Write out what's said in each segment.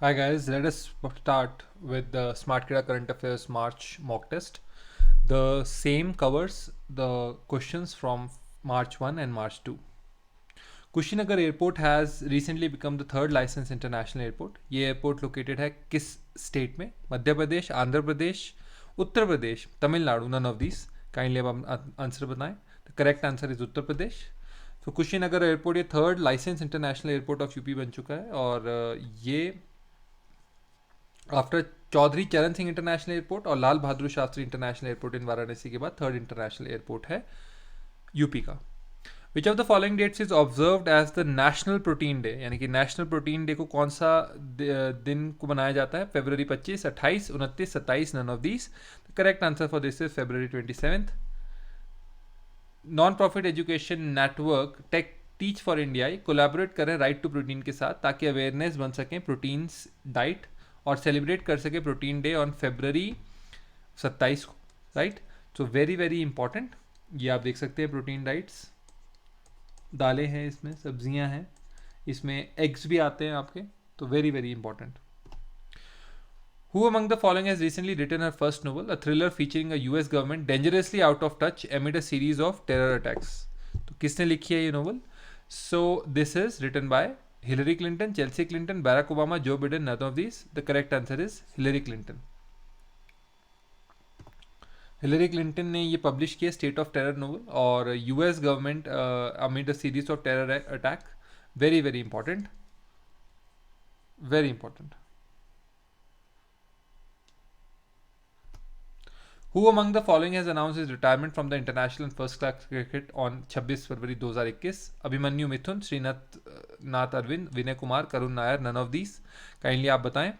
Hi guys, let us start with the Smart Kida Current Affairs March mock test. The same covers the questions from March 1 and March 2. Kushinagar Airport has recently become the third licensed international airport. ये airport located है किस state में? Madhya Pradesh, Andhra Pradesh, Uttar Pradesh, Tamil Nadu, none of these. Kindly अब answer बताएं. The correct answer is Uttar Pradesh. तो Kushinagar airport ये third licence international airport of UP बन चुका है और ये आफ्टर चौधरी चरण सिंह इंटरनेशनल एयरपोर्ट और Lal Bahadur Shastri international airport in Varanasi के बाद थर्ड इंटरनेशनल एयरपोर्ट है यूपी का. Which of the following dates is observed as the national protein day, यानी कि नेशनल प्रोटीन डे को कौन सा दिन को मनाया जाता है? फरवरी 25, 28, 29, 27, none of these. The correct answer for this is February 27th. Non profit education network tech teach for India collaborate करें राइट टू प्रोटीन के साथ ताकि अवेयरनेस बन सकें प्रोटीन्स डाइट और सेलिब्रेट कर सके प्रोटीन डे ऑन फरवरी 27 को. Right, so very very important. ये आप देख सकते हैं प्रोटीन डाइट्स. दालें हैं, इसमें सब्जियां हैं, इसमें एग्स भी आते हैं आपके. तो very very important. Who among the following has recently written her first novel, a thriller featuring a US government dangerously out of touch amid a series of terror attacks? तो किसने लिखी है ये novel? So this is written by Hillary Clinton, Chelsea Clinton, Barack Obama, Joe Biden, none of these. The correct answer is Hillary Clinton. Hillary Clinton ने ये publish किया state of terror novel और US government amid a series of terror attack. Very very important, very important. Who among the following has announced his retirement from the international and first class cricket on 26 February 2021? Abhimanyu Mithun, Srinath Nath Aravind, Vinay Kumar, Karun Nair, none of these. Kindly आप बताएं.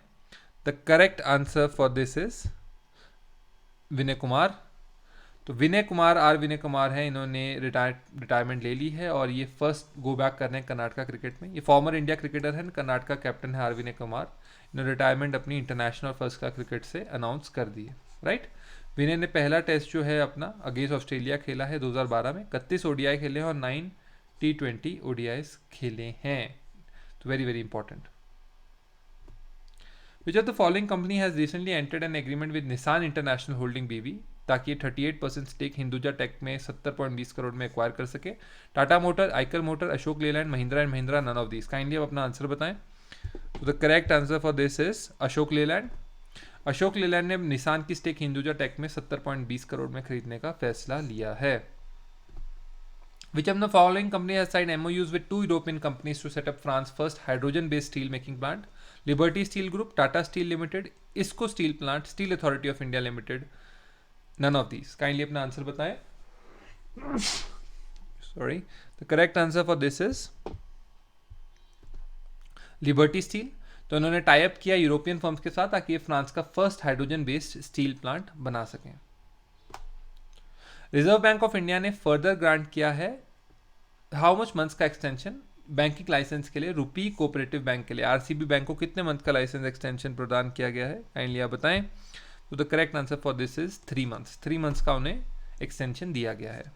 The correct answer for this is Vinay Kumar. तो विनय कुमार हैं, इन्होंने retirement ले ली है और ये first go back कर रहे हैं कर्नाटका क्रिकेट में. ये फॉर्मर इंडिया क्रिकेटर हैं, कर्नाटका कैप्टन है आर विनय कुमार. इन्होंने रिटायरमेंट अपनी इंटरनेशनल फर्स्ट क्लास क्रिकेट से अनाउंस कर दी है. राइट, विनय ने पहला टेस्ट जो है अपना अगेंस्ट ऑस्ट्रेलिया खेला है 2012 में. 31 ओडीआई खेले हैं और 9 T20 ओडीआईज खेले हैं. तो very very important. Which of the following company has recently entered an agreement with Nissan international holding बीवी ताकि 38% स्टेक हिंदुजा टेक में 70.20 करोड़ में एक्वायर कर सके? Tata motor, Eicher motor, Ashok Leyland, Mahindra and Mahindra, none of these. Kindly अब अपना आंसर बताएं. तो the correct answer for this is Ashok Leyland. Ashok Leyland ने निसान की स्टेक हिंदुजा टेक में 70.20 करोड़ में खरीदने का फैसला लिया है. Which of the following company has signed MOUs with two European companies to set up France's first hydrogen-based steel making plant? Liberty Steel Group, Tata Steel Limited, ISCO Steel Plant, Steel Authority of India Limited. None of these. Kindly अपना answer बताएं. Sorry. The correct answer for this is Liberty Steel. तो इन्होंने tie up किया European firms के साथ ताकि ये France का first hydrogen based steel plant बना सकें. रिजर्व बैंक ऑफ इंडिया ने फर्दर ग्रांट किया है हाउ मच मंथ्स का एक्सटेंशन बैंकिंग लाइसेंस के लिए रूपी कोऑपरेटिव बैंक के लिए? आरसीबी बैंक को कितने मंथ का लाइसेंस एक्सटेंशन प्रदान किया गया है? काइंडली आप बताएं. तो the correct answer for this is 3 months. 3 months का उन्हें एक्सटेंशन दिया गया है.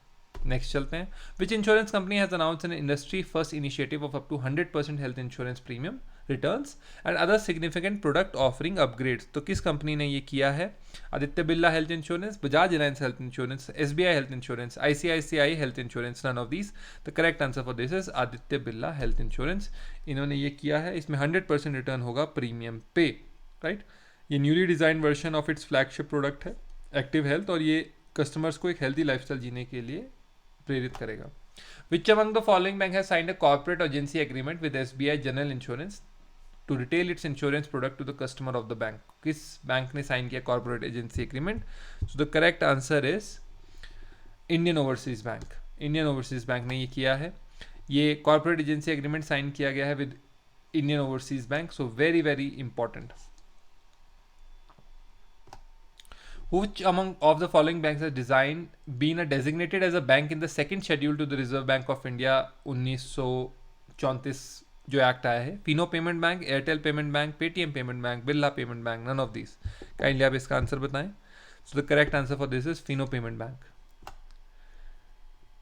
नेक्स्ट चलते हैं. Which insurance company has announced an industry first initiative of up to 100% health insurance premium returns and other significant product offering upgrades? तो किस कंपनी ने ये किया है? Aditya Birla health insurance, Bajaj Allianz health insurance, SBI health insurance, ICICI health insurance, none of these. The correct answer for this is Aditya Birla health insurance. इन्होंने ये किया है. इसमें 100% रिटर्न होगा प्रीमियम पे. राइट, ये newly design version of its flagship product है active health और ये कस्टमर्स को एक हेल्थी लाइफस्टाइल जीने के लिए प्रेरित करेगा. Which among the following bank has signed a corporate agency agreement with SBI General Insurance to retail its insurance product to the customer of the bank? किस बैंक ने साइन किया corporate agency agreement? So the correct answer is Indian overseas bank. Indian overseas bank ने ये किया है. ये corporate agency agreement sign किया गया है with Indian overseas bank. So very very important. Which among of the following banks has been designated as a bank in the second schedule to the Reserve Bank of India 1934 जो act आया है? Fino payment bank, Airtel payment bank, Paytm payment bank, Birla payment bank, none of this. Kindly आप इसका answer बताएं. So the correct answer for this is Fino payment bank.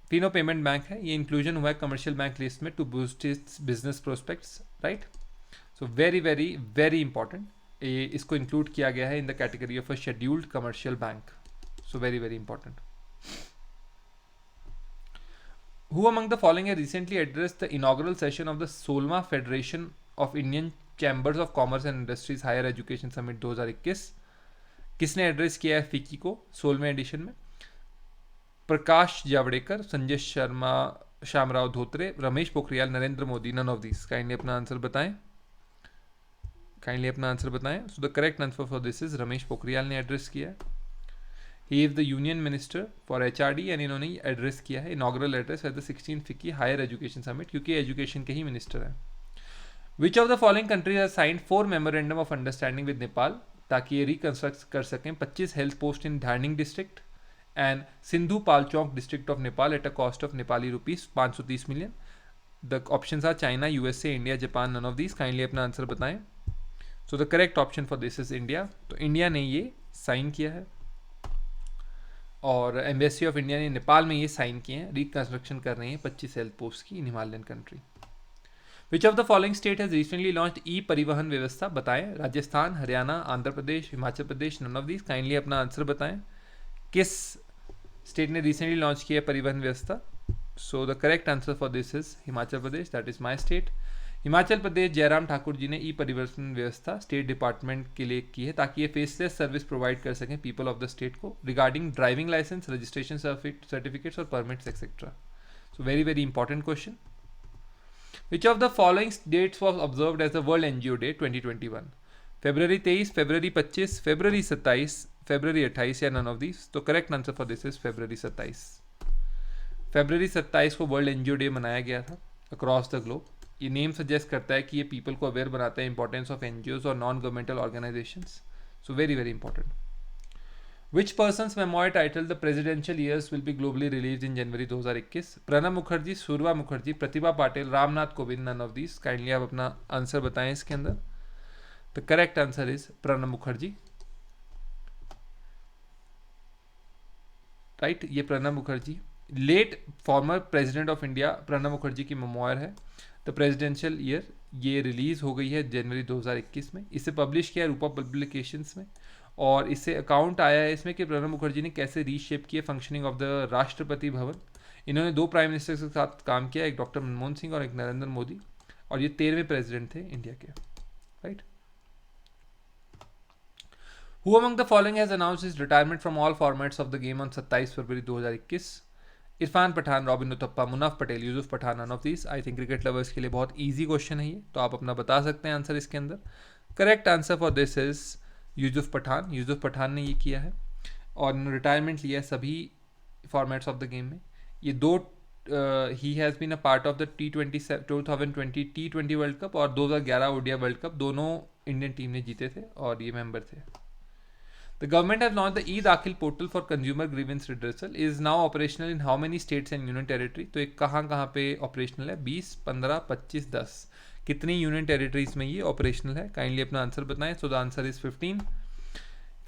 Fino payment bank है, ये inclusion हुआ है commercial bank list में to boost its business prospects. Right, so very very very important, इसको include किया गया है in the category of a scheduled commercial bank. So very very important. Who among the following has recently addressed the inaugural session of the Solma Federation of Indian Chambers of Commerce and Industries Higher Education Summit 2021? किसने address किया है फिकी को 16वें edition में? Prakash Javadekar, Sanjay Sharma, Shyamrao Dhotre, Ramesh Pokhriyal, Narendra Modi. None of this. Kindly अपना answer बताएं. So the correct answer for this is Ramesh Pokhriyal ने एड्रेस किया है. He is the union minister for HRD and इन्होंने एड्रेस किया है inaugural address at the 16th FICCI higher education summit, क्योंकि education के ही मिनिस्टर हैं. Which of the following countries has signed 4 memorandum of understanding with Nepal, ताकि ये reconstruct कर सकें 25 health post in Dhading district and Sindhupalchok district of Nepal at a cost of Nepali rupees 530 million. The options are China, USA, India, Japan. None of these. Kindly अपना answer बताएं. So the correct option for this is India. तो India ने ये sign किया है और embassy of India ने नेपाल में ये साइन किए हैं, रिकंस्ट्रक्शन कर रहे हैं 25 हेल्थ पोस्ट की in Himalayan country. Which of the following state has recently launched e परिवहन व्यवस्था? बताएं. Rajasthan, Haryana, Andhra Pradesh, Himachal Pradesh. None of these. Kindly अपना आंसर बताएं. किस स्टेट ने रिसेंटली लॉन्च किया परिवहन व्यवस्था? So the correct answer for this is Himachal Pradesh. That is my state. Himachal Pradesh Jairam Thakur ji ने ई परिवहन व्यवस्था स्टेट डिपार्टमेंट के लिए की है, ताकि ये फेसलेस सर्विस प्रोवाइड कर सकें पीपल ऑफ द स्टेट को regarding driving licence, registration certificates और permits etcetera. So very very important question. Which of the following dates was observed as the world NGO day 2021? February 23, February 25, February 27, February 28 या none of these? तो correct answer for this is February 27. फरवरी 27 को world NGO day मनाया गया था across the globe. ये name suggest करता है कि ये पीपल को अवेयर बनाता है इंपॉर्टेंस ऑफ एनजीओज और non governmental organisations. So very very important. Which persons memoir title the presidential years will be globally release in January 2021? Pranab Mukherjee, Suvra Mukherjee, Pratibha Patil, Ramnath Kovind. None of these. Kindly आप अपना आंसर बताएं इसके अंदर. The correct answer is Pranab Mukherjee. Right, ये Pranab Mukherjee late former president of India Pranab Mukherjee की memoir है. The presidential year ये release हो गई है जनवरी 2021 में. इसे पब्लिश किया है रूपा पब्लिकेशंस में और इससे अकाउंट आया है इसमें कि प्रणब मुखर्जी ने कैसे रीशेप किया functioning of the Rashtrapati Bhavan. इन्होंने 2 प्राइम मिनिस्टर के साथ काम किया, एक डॉक्टर मनमोहन सिंह और एक नरेंद्र मोदी, और ये 13वें प्रेसिडेंट थे इंडिया के. Right. Who among the following has announced his retirement from all formats of the game on 27 February 2021? Irfan Pathan, Robin Uthappa, Munaf Patel, Yusuf Pathan. None of these. I think cricket lovers के लिए बहुत ईजी क्वेश्चन है ये, तो आप अपना बता सकते हैं आंसर इसके अंदर. Correct answer for this is Yusuf Pathan. Yusuf Pathan ने ये किया है और रिटायरमेंट लिया है सभी फॉर्मेट्स ऑफ द गेम में. ये 2 ही has been a part of the T20 2020 T20 world cup और 2011 ओडिया वर्ल्ड कप, दोनों इंडियन टीम ने जीते थे और ये मेंबर थे. The government has launched the e-Dakhil portal for consumer grievance redressal. Is now operational in how many states and union territory? तो एक कहाँ पे ऑपरेशनल है? 20, 15, 25, 10. कितनी यूनियन टेरिटरीज में ये ऑपरेशनल है? काइंडली अपना आंसर बताएं. So the answer is 15.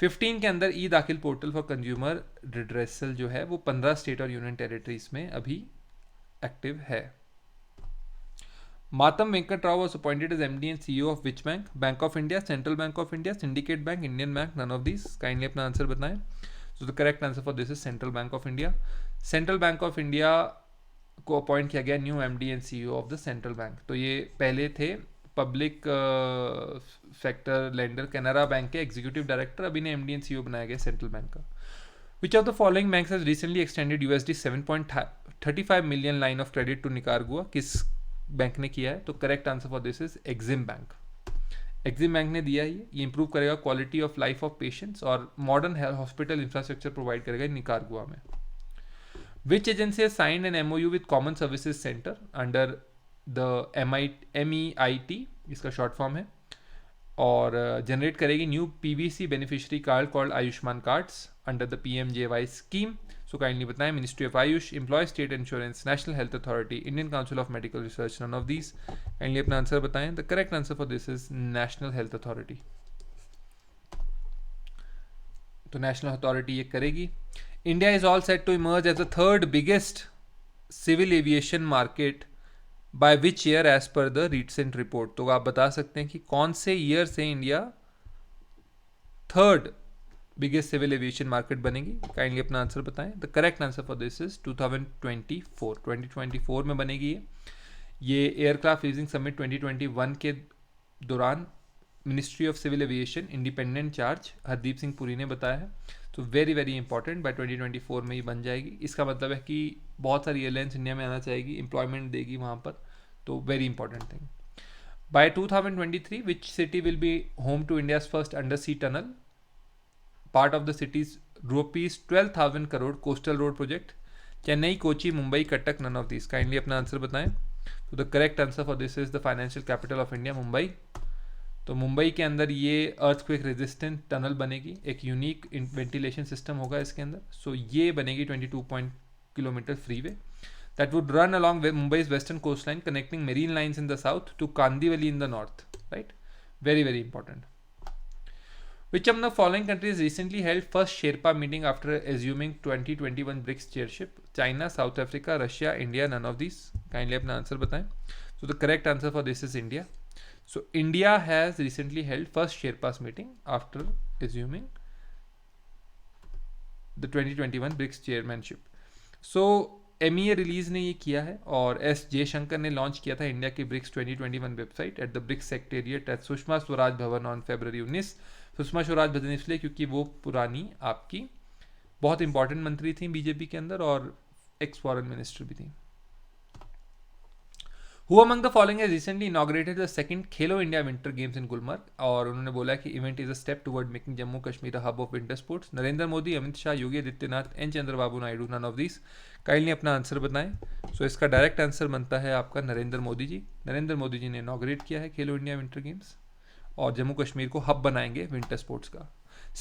15 के अंदर e-Dakhil portal for consumer redressal जो है वो 15 स्टेट और यूनियन टेरिटरीज में अभी एक्टिव है. Matam Venkat Rao was appointed as MD and CEO of which bank? Bank of India, Central Bank of India, Syndicate Bank, Indian Bank. None of these. Kindly अपना answer बताएं. So the correct answer for this is Central Bank of India. Central Bank of India को appoint किया गया new MD and CEO of the Central Bank. तो ये पहले थे public sector lender Canara bank के एग्जीक्यूटिव डायरेक्टर, अभी ने MD and CEO बनाया गया सेंट्रल बैंक का. Which of the following banks has recently extended USD 7.35 million line of credit to Nicaragua? किस बैंक ने किया है? तो correct answer for this is Exim bank. Exim bank ने दिया है. ये इंप्रूव करेगा quality of life of patients और modern health hospital infrastructure provide करेगा निकारागुआ में. Which agency has signed an MOU with common services centre under the MEIT, इसका short form है, और जनरेट करेगी new PVC beneficiary card called Ayushman cards under the PMJY scheme. So kindly बताएं. Ministry of AYUSH, employ state insurance, national health authority, Indian council of medical research. None of these. Kindly अपना answer बताएं. The correct answer for this is national health authority. तो national authority ये करेगी. India is all set to emerge as the 3rd biggest civil aviation market by which year as per the recent report, तो आप बता सकते हैं कि कौन से ईयर से India third biggest civil aviation market बनेगी। काइंडली अपना आंसर बताएं। The correct answer for this is 2024 में बनेगी ये एयरक्राफ्ट लीजिंग समिट 2021 के दौरान ministry of civil aviation independent charge Hardeep Singh Puri ने बताया है। तो वेरी वेरी इंपॉर्टेंट, बाय 2024 में ही बन जाएगी। इसका मतलब है कि बहुत सारी एयरलाइंस इंडिया में आना चाहेगी, एम्प्लॉयमेंट देगी वहाँ पर, तो very important thing. By 2023 which city will be home to India's first under sea tunnel, part of the city's ₹12,000 crore coastal road project, Chennai, Kochi, Mumbai, Cuttack, none of this. Kindly अपना आंसर बताएं। तो the correct answer for this is the financial capital of India, Mumbai. तो मुंबई के अंदर ये earthquake resistant tunnel बनेगी, एक unique ventilation system होगा इसके अंदर। सो ये बनेगी 22 kilometre freeway that would run along Mumbai's western coast line connecting Marine Lines in the south to Kandivali in the north, right. Very very important. Which of the following countries recently held first Sherpa meeting after assuming 2021 BRICS chairship? China, South Africa, Russia, India, none of these. Kindly अपना answer बताएं। So the correct answer for this is India. So India has recently held first Sherpa's meeting after assuming the 2021 BRICS chairmanship. So MEA release ने ये किया है और S Jaishankar ने launch किया था इंडिया की BRICS 2021 website at the BRICS secretariat at Sushma Swaraj Bhavan on February 19। Sushma Swaraj भवन इसलिए क्योंकि वो पुरानी आपकी बहुत इंपॉर्टेंट मंत्री थी बीजेपी के अंदर और एक्स फॉरेन मिनिस्टर भी थी। Who among the following has recently inaugurated the second Khelo India winter games in Gulmarg, और उन्होंने बोला कि event is a step toward making Jammu Kashmir a hub of winter sports. Narendra Modi, Amit Shah, Yogi Adityanath, N Chandrababu Naidu, none of this. Kindly अपना answer बताएं। So इसका direct answer बनता है आपका नरेंद्र मोदी जी। नरेंद्र मोदी जी ने इनाग्रेट किया है खेलो इंडिया विंटर गेम्स और जम्मू कश्मीर को हब बनाएंगे विंटर स्पोर्ट्स का।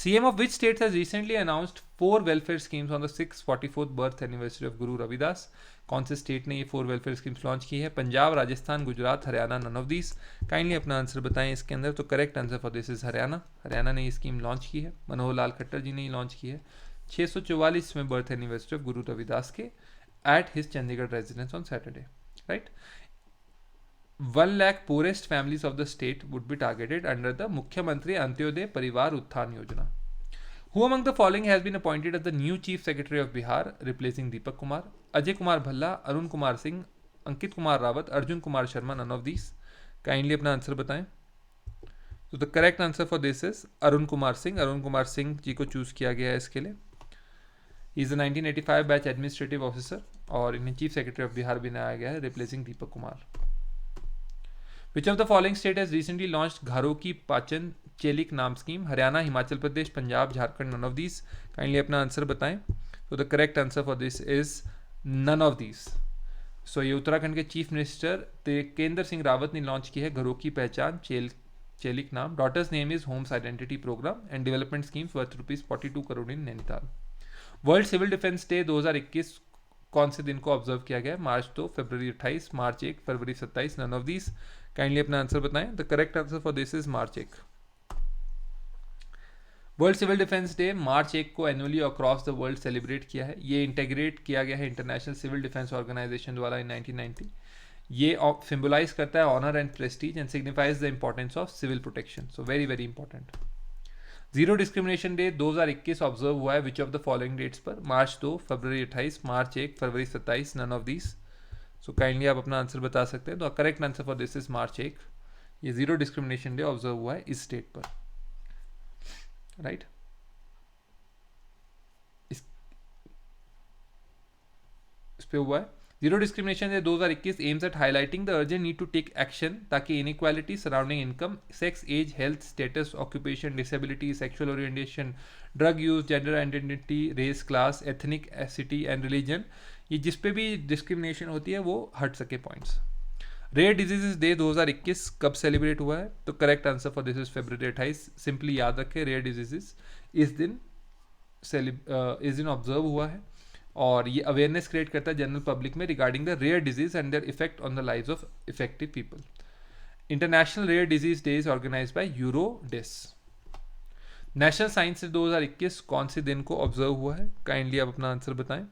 CM of which states has recently announced 4 welfare schemes on the 644th birth anniversary of Guru Ravidas? कौन से स्टेट ने ये 4 वेलफेयर स्कीम्स लॉन्च की है? Punjab, Rajasthan, Gujarat, Haryana, none of this. Kindly अपना आंसर बताएं इसके अंदर। तो correct answer for this is Haryana. Haryana ने ये स्कीम लॉन्च की है, मनोहर लाल खट्टर जी ने ये लॉन्च की है 644वें birth anniversary of Guru Ravidas के at his Chandigarh residence on Saturday, right. 1 lakh poorest families of the state would be targeted under the Mukhyamantri Antyodaya Parivar Uthan Yojana. Who among the following has been appointed as the new Chief Secretary of Bihar, replacing Deepak Kumar? Ajay Kumar Bhalla, Arun Kumar Singh, Ankit Kumar Rawat, Arjun Kumar Sharma, none of these. Kindly अपना answer बताएं। So the correct answer for this is Arun Kumar Singh. Arun Kumar Singh जी को choose किया गया है इसके लिए। He is a 1985 batch administrative officer और इन्हें चीफ सेक्रेटरी ऑफ बिहार बनाया गया है, replacing Deepak Kumar. Which of the following state has recently launched घरों की पाचन चेलिक नाम scheme? Haryana, Himachal Pradesh, Punjab, Jharkhand, none of these. Kindly अपना आंसर बताएं। तो the correct answer for this is none of these. So ये उत्तराखंड के चीफ मिनिस्टर त्रिवेंद्र सिंह रावत ने लॉन्च की है घरों की पहचान चेलिक नाम। Daughters name is homes identity programme and development schemes worth ₹42 crore in Nainital. World civil defence day 2021 कौन से दिन को ऑब्जर्व किया गया? March 2, February 28, March 1, February 27, none of these. Kindly अपना आंसर बताएं। The correct answer for this is March 1। World civil defence day March 1 को annually across the world celebrate किया है। ये इंटीग्रेट किया गया है इंटरनेशनल सिविल डिफेंस ऑर्गेनाइजेशन द्वारा इन 1990। ये सिंबलाइज करता है honour and prestige and signifies the importance of civil protection. So very very important. Zero discrimination day 2021 observe हुआ है which of the following dates पर? March 2, February 28, March 1, February 27, none of these. So kindly आप अपना answer बता सकते हैं। तो correct answer for this is March 1। ये जीरो डिस्क्रिमिनेशन डे ऑब्जर्व हुआ है इस डेट पर, राइट। इस पे हुआ है zero discrimination day 2021 aims at highlighting the urgent need to take action ताकि inequality surrounding income, sex, age, health status, occupation, disability, sexual orientation, drug use, gender identity, race, class, ethnicity and religion, ये जिस पे भी discrimination होती है वो हट सके पॉइंट्स। रेयर डिजीजेस डे 2021 कब सेलिब्रेट हुआ है? तो correct answer for this is February 28। Simply याद रखें रेयर डिजीजेस इस दिन ऑब्जर्व हुआ है और ये अवेयरनेस क्रिएट करता है जनरल पब्लिक में regarding the rare disease and their effect on the lives of effective people. International rare disease day is organised by Eurordis. National science day 2021 कौन से दिन को ऑब्जर्व हुआ है? काइंडली आप अपना आंसर बताएं।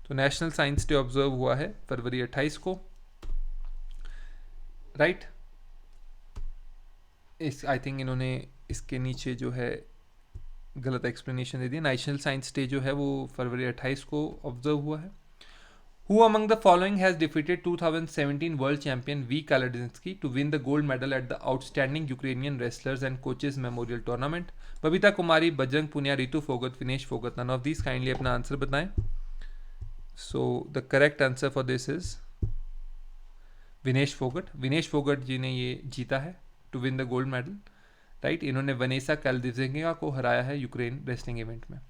तो नेशनल साइंस डे ऑब्जर्व हुआ है फरवरी 28 को राइट। इस आई थिंक इन्होंने इसके नीचे जो है गलत एक्सप्लेनेशन दे दी। नेशनल साइंस डे जो है वो फरवरी 28 को ऑब्जर्व हुआ है। Who among the following has defeated 2017 world champion V. Kaladinsky to win the gold medal at the Outstanding Ukrainian Wrestlers and Coaches Memorial Tournament? Babita Kumari, Bajrang Punia, Ritu Phogat, Vinesh Phogat, none of these. Kindly अपना answer बताएं. So the correct answer for this is Vinesh Phogat. Vinesh Phogat ji ने ये जीता है to win the gold medal, right. इन्होंने Vanesa Kaladzinskaya को हराया है यूक्रेन रेसलिंग इवेंट में.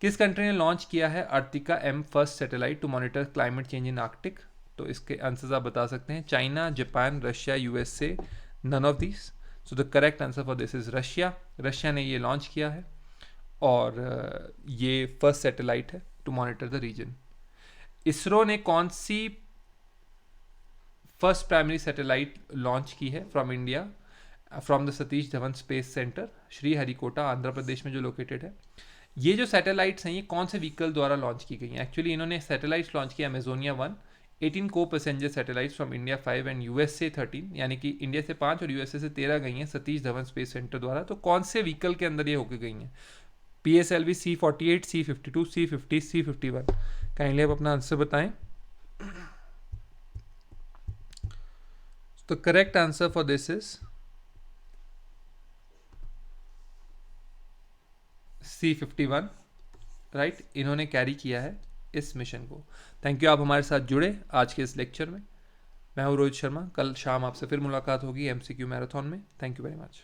किस कंट्री ने लॉन्च किया है Arktika M first satellite to monitor climate change in Arctic? तो इसके आंसर्स आप बता सकते हैं. China, Japan, Russia, USA, none of this. So the correct answer for this is Russia. Russia ने ये लॉन्च किया है और ये फर्स्ट सैटेलाइट है to monitor the region. ISRO ने कौन सी फर्स्ट प्राइमरी सैटेलाइट लॉन्च की है from India, from the Satish Dhawan space centre, Sriharikota, Andhra Pradesh में जो लोकेटेड है? ये जो सैटेलाइट्स हैं ये कौन से व्हीकल द्वारा लॉन्च की गई हैं? एक्चुअली इन्होंने सैटेलाइट्स लॉन्च किया अमेजोनिया 1, 18 को passenger satellites from India 5 and USA 13, यानी कि इंडिया से 5 और USA से 13 गई हैं सतीश धवन स्पेस सेंटर द्वारा. तो कौन से व्हीकल के अंदर ये होकर गई हैं? PSLV C-48, C-52, C-50, C-51. Kindly आप अपना आंसर बताएं. तो correct answer for this is C-51, right. इन्होंने कैरी किया है इस मिशन को. थैंक यू, आप हमारे साथ जुड़े आज के इस लेक्चर में. मैं हूँ रोहित शर्मा. कल शाम आपसे फिर मुलाकात होगी MCQ मैराथन में. Thank you very much.